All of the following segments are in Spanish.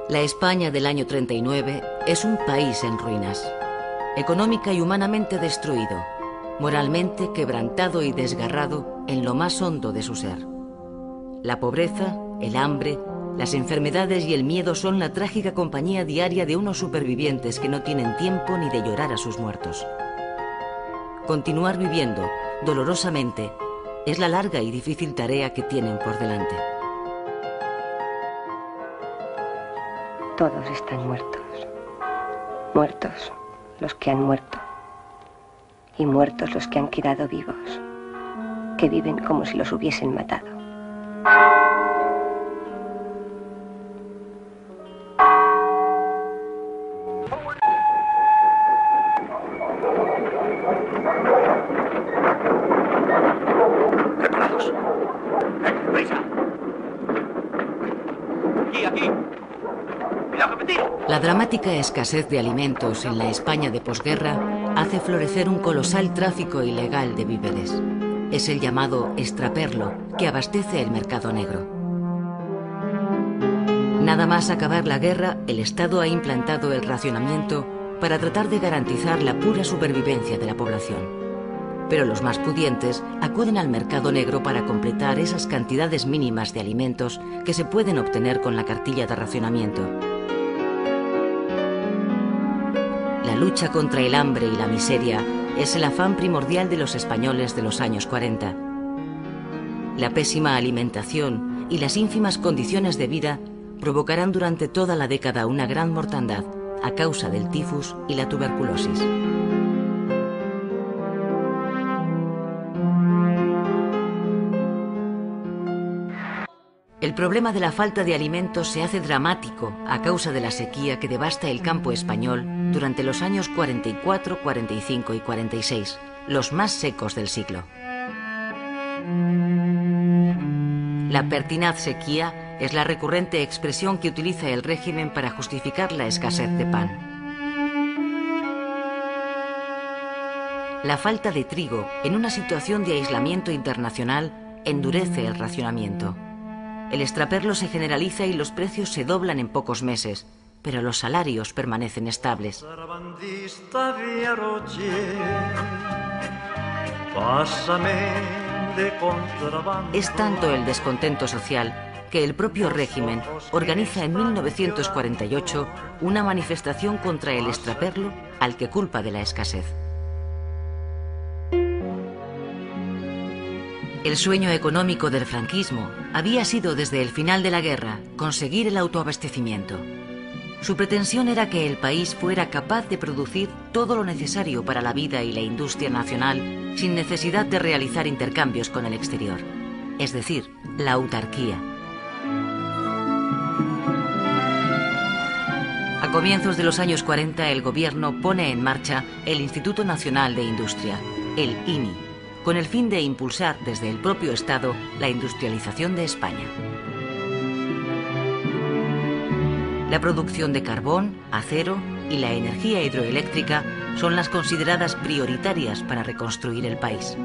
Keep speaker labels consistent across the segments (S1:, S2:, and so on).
S1: La España del año 39 es un país en ruinas, económica y humanamente destruido, moralmente quebrantado y desgarrado en lo más hondo de su ser. La pobreza, el hambre, las enfermedades y el miedo son la trágica compañía diaria de unos supervivientes que no tienen tiempo ni de llorar a sus muertos. Continuar viviendo, dolorosamente, es la larga y difícil tarea que tienen por delante.
S2: Todos están muertos. Muertos los que han muerto. Y muertos los que han quedado vivos, que viven como si los hubiesen matado.
S3: ¡Preparados! ¡Prisa! ¡Aquí! ¡Cuidado, repetir!
S1: La dramática escasez de alimentos en la España de posguerra hace florecer un colosal tráfico ilegal de víveres. Es el llamado extraperlo, que abastece el mercado negro. Nada más acabar la guerra, el Estado ha implantado el racionamiento para tratar de garantizar la pura supervivencia de la población. Pero los más pudientes acuden al mercado negro para completar esas cantidades mínimas de alimentos que se pueden obtener con la cartilla de racionamiento. La lucha contra el hambre y la miseria es el afán primordial de los españoles de los años 40. La pésima alimentación y las ínfimas condiciones de vida provocarán durante toda la década una gran mortandad a causa del tifus y la tuberculosis. El problema de la falta de alimentos se hace dramático a causa de la sequía que devasta el campo español durante los años 44, 45 y 46, los más secos del siglo. La pertinaz sequía es la recurrente expresión que utiliza el régimen para justificar la escasez de pan. La falta de trigo en una situación de aislamiento internacional endurece el racionamiento. El extraperlo se generaliza y los precios se doblan en pocos meses, pero los salarios permanecen estables. Es tanto el descontento social que el propio régimen organiza en 1948 una manifestación contra el extraperlo al que culpa de la escasez. El sueño económico del franquismo había sido desde el final de la guerra conseguir el autoabastecimiento. Su pretensión era que el país fuera capaz de producir todo lo necesario para la vida y la industria nacional sin necesidad de realizar intercambios con el exterior, es decir, la autarquía. A comienzos de los años 40 el gobierno pone en marcha el Instituto Nacional de Industria, el INI, con el fin de impulsar desde el propio Estado la industrialización de España. La producción de carbón, acero y la energía hidroeléctrica son las consideradas prioritarias para reconstruir el país.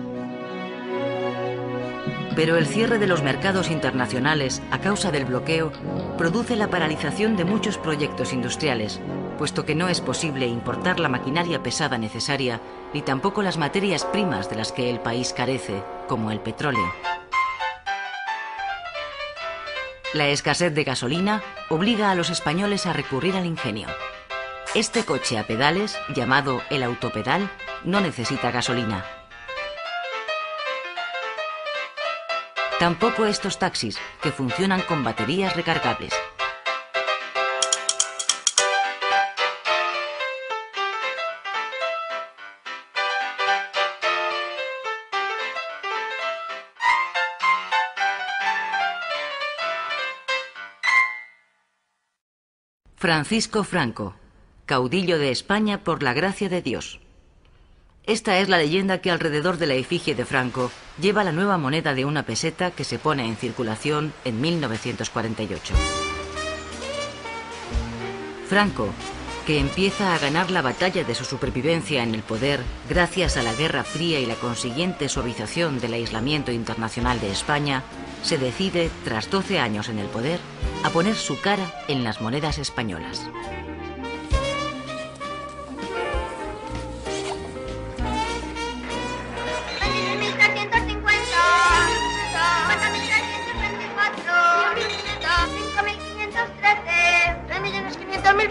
S1: Pero el cierre de los mercados internacionales a causa del bloqueo produce la paralización de muchos proyectos industriales, puesto que no es posible importar la maquinaria pesada necesaria ni tampoco las materias primas de las que el país carece, como el petróleo. La escasez de gasolina obliga a los españoles a recurrir al ingenio. Este coche a pedales, llamado el autopedal, no necesita gasolina. Tampoco estos taxis, que funcionan con baterías recargables. Francisco Franco, caudillo de España por la gracia de Dios. Esta es la leyenda que alrededor de la efigie de Franco lleva la nueva moneda de una peseta que se pone en circulación en 1948. Franco que empieza a ganar la batalla de su supervivencia en el poder gracias a la Guerra Fría y la consiguiente suavización del aislamiento internacional de España, se decide, tras 12 años en el poder, a poner su cara en las monedas españolas.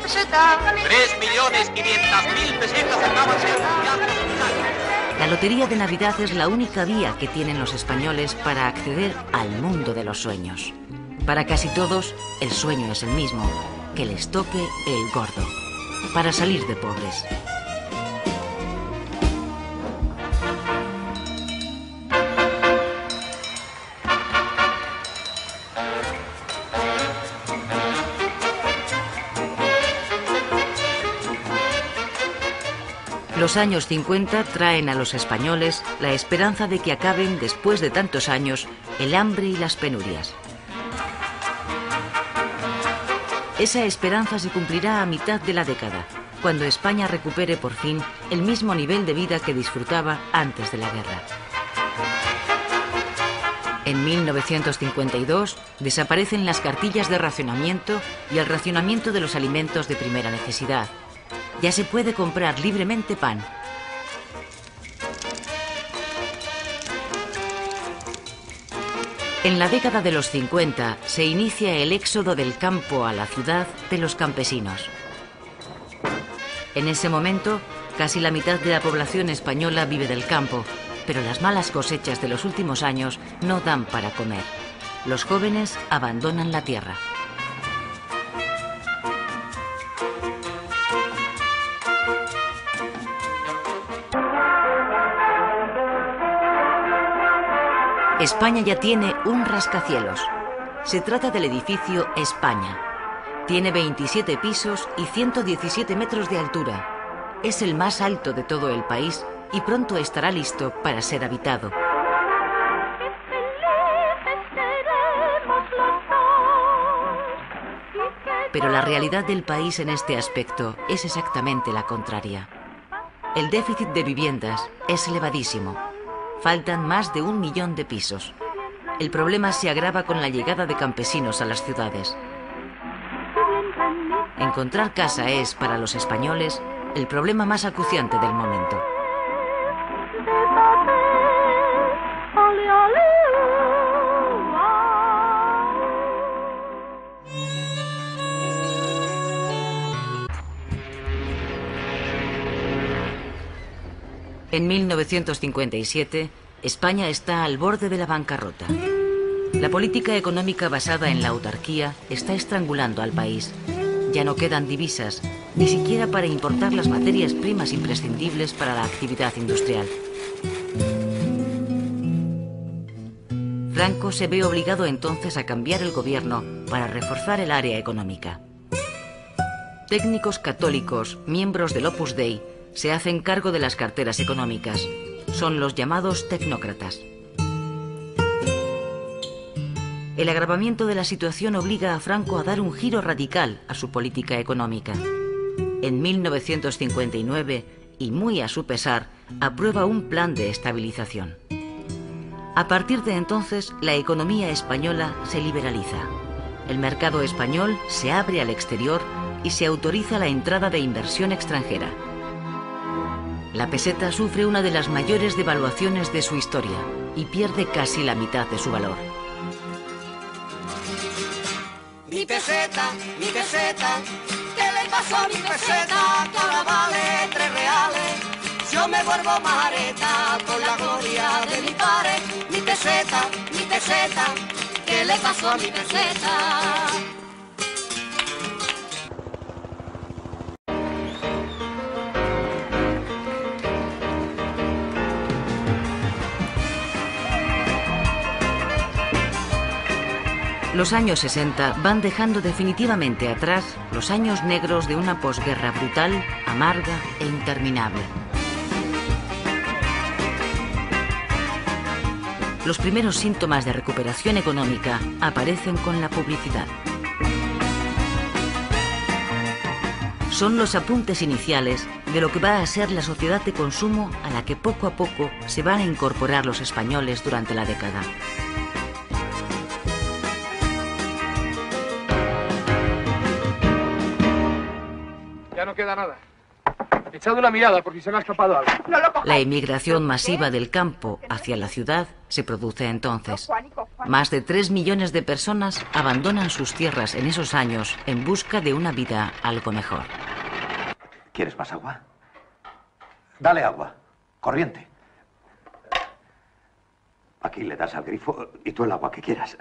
S3: Pesetas. 3.500.000 pesetas acaban de anunciar.
S1: La lotería de Navidad es la única vía que tienen los españoles para acceder al mundo de los sueños. Para casi todos, el sueño es el mismo, que les toque el gordo, para salir de pobres. Los años 50 traen a los españoles la esperanza de que acaben, después de tantos años, el hambre y las penurias. Esa esperanza se cumplirá a mitad de la década, cuando España recupere por fin el mismo nivel de vida que disfrutaba antes de la guerra. En 1952 desaparecen las cartillas de racionamiento y el racionamiento de los alimentos de primera necesidad. Ya se puede comprar libremente pan. En la década de los 50 se inicia el éxodo del campo a la ciudad de los campesinos. En ese momento, casi la mitad de la población española vive del campo, pero las malas cosechas de los últimos años no dan para comer. Los jóvenes abandonan la tierra. España ya tiene un rascacielos. Se trata del edificio España. Tiene 27 pisos y 117 metros de altura. Es el más alto de todo el país y pronto estará listo para ser habitado. Pero la realidad del país en este aspecto es exactamente la contraria. El déficit de viviendas es elevadísimo. Faltan más de 1 millón de pisos. El problema se agrava con la llegada de campesinos a las ciudades. Encontrar casa es, para los españoles, el problema más acuciante del momento. En 1957, España está al borde de la bancarrota. La política económica basada en la autarquía está estrangulando al país. Ya no quedan divisas, ni siquiera para importar las materias primas imprescindibles para la actividad industrial. Franco se ve obligado entonces a cambiar el gobierno para reforzar el área económica. Técnicos católicos, miembros del Opus Dei, se hacen cargo de las carteras económicas. Son los llamados tecnócratas. El agravamiento de la situación obliga a Franco a dar un giro radical a su política económica. En 1959, y muy a su pesar, aprueba un plan de estabilización. A partir de entonces, la economía española se liberaliza. El mercado español se abre al exterior y se autoriza la entrada de inversión extranjera. La peseta sufre una de las mayores devaluaciones de su historia y pierde casi la mitad de su valor.
S4: Mi peseta, ¿qué le pasó a mi peseta? Que ahora vale 3 reales. Yo me vuelvo majareta por la gloria de mi padre. Mi peseta, ¿qué le pasó a mi peseta?
S1: Los años 60 van dejando definitivamente atrás los años negros de una posguerra brutal, amarga e interminable. Los primeros síntomas de recuperación económica aparecen con la publicidad. Son los apuntes iniciales de lo que va a ser la sociedad de consumo a la que poco a poco se van a incorporar los españoles durante la década.
S5: Ya no queda nada. Echad una mirada por si se me ha escapado algo.
S1: La emigración masiva del campo hacia la ciudad se produce entonces. Más de 3 millones de personas abandonan sus tierras en esos años en busca de una vida algo mejor.
S6: ¿Quieres más agua? Dale agua. Corriente. Aquí le das al grifo y tú el agua que quieras.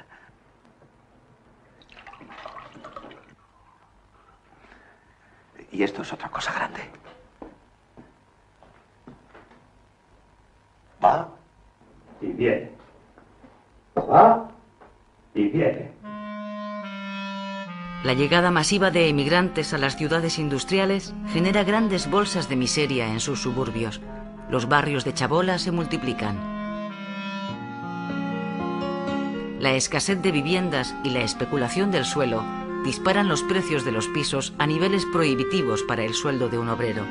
S6: Y esto es otra cosa grande. Va y viene. Va y viene.
S1: La llegada masiva de emigrantes a las ciudades industriales genera grandes bolsas de miseria en sus suburbios. Los barrios de chabola se multiplican. La escasez de viviendas y la especulación del suelo disparan los precios de los pisos a niveles prohibitivos para el sueldo de un obrero.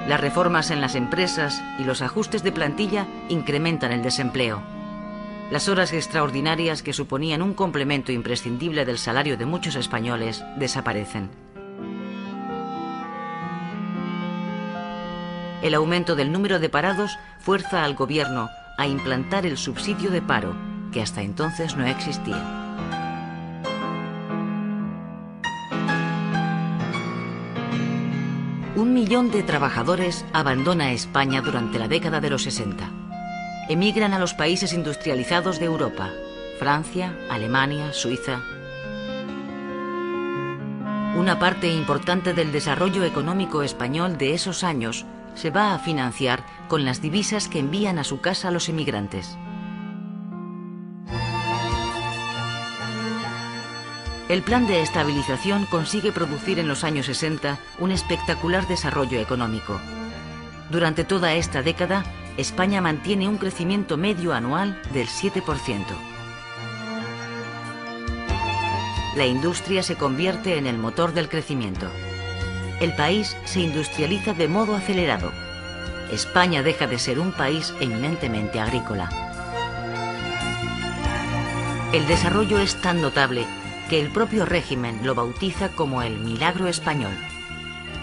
S1: Las reformas en las empresas y los ajustes de plantilla incrementan el desempleo. Las horas extraordinarias que suponían un complemento imprescindible del salario de muchos españoles desaparecen. El aumento del número de parados fuerza al gobierno a implantar el subsidio de paro, que hasta entonces no existía. Un millón de trabajadores abandona España durante la década de los 60. Emigran a los países industrializados de Europa: Francia, Alemania, Suiza. Una parte importante del desarrollo económico español de esos años se va a financiar con las divisas que envían a su casa los emigrantes. El plan de estabilización consigue producir en los años 60 un espectacular desarrollo económico. Durante toda esta década, España mantiene un crecimiento medio anual del 7%. La industria se convierte en el motor del crecimiento. El país se industrializa de modo acelerado. España deja de ser un país eminentemente agrícola. El desarrollo es tan notable que el propio régimen lo bautiza como el milagro español.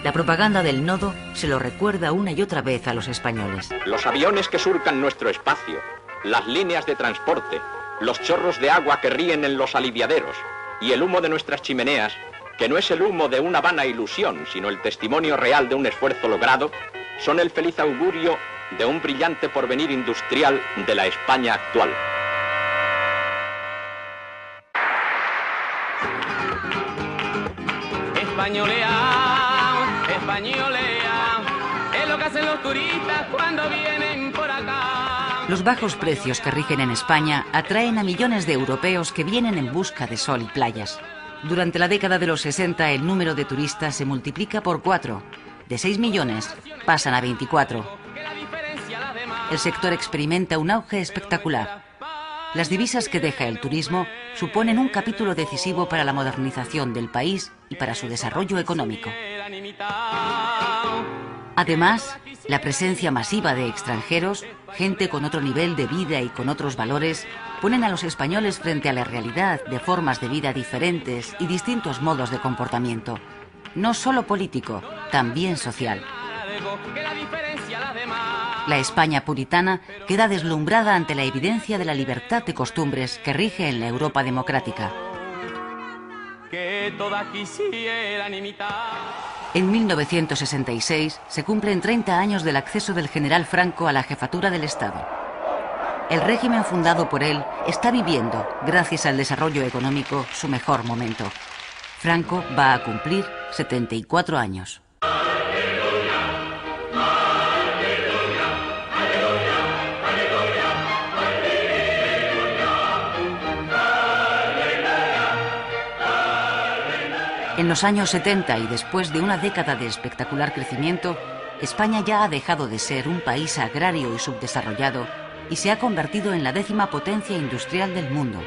S1: La propaganda del nodo se lo recuerda una y otra vez a los españoles.
S7: Los aviones que surcan nuestro espacio, las líneas de transporte, los chorros de agua que ríen en los aliviaderos y el humo de nuestras chimeneas, que no es el humo de una vana ilusión, sino el testimonio real de un esfuerzo logrado, son el feliz augurio de un brillante porvenir industrial de la España actual.
S8: Españolea, españolea, es lo que hacen los turistas cuando vienen por acá.
S1: Los bajos precios que rigen en España atraen a millones de europeos que vienen en busca de sol y playas. Durante la década de los 60 el número de turistas se multiplica por 4. De 6 millones pasan a 24. El sector experimenta un auge espectacular. Las divisas que deja el turismo suponen un capítulo decisivo para la modernización del país y para su desarrollo económico. Además, la presencia masiva de extranjeros, gente con otro nivel de vida y con otros valores, ponen a los españoles frente a la realidad de formas de vida diferentes y distintos modos de comportamiento. No solo político, también social. La España puritana queda deslumbrada ante la evidencia de la libertad de costumbres que rige en la Europa democrática. En 1966 se cumplen 30 años del acceso del general Franco a la jefatura del Estado. El régimen fundado por él está viviendo, gracias al desarrollo económico, su mejor momento. Franco va a cumplir 74 años. En los años 70 y después de una década de espectacular crecimiento, España ya ha dejado de ser un país agrario y subdesarrollado y se ha convertido en la 10ª potencia industrial del mundo.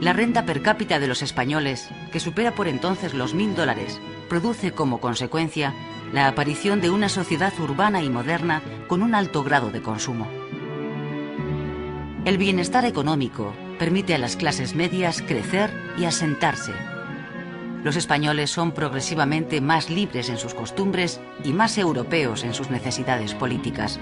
S1: La renta per cápita de los españoles, que supera por entonces los $1000, produce como consecuencia la aparición de una sociedad urbana y moderna con un alto grado de consumo. El bienestar económico permite a las clases medias crecer y asentarse. Los españoles son progresivamente más libres en sus costumbres y más europeos en sus necesidades políticas.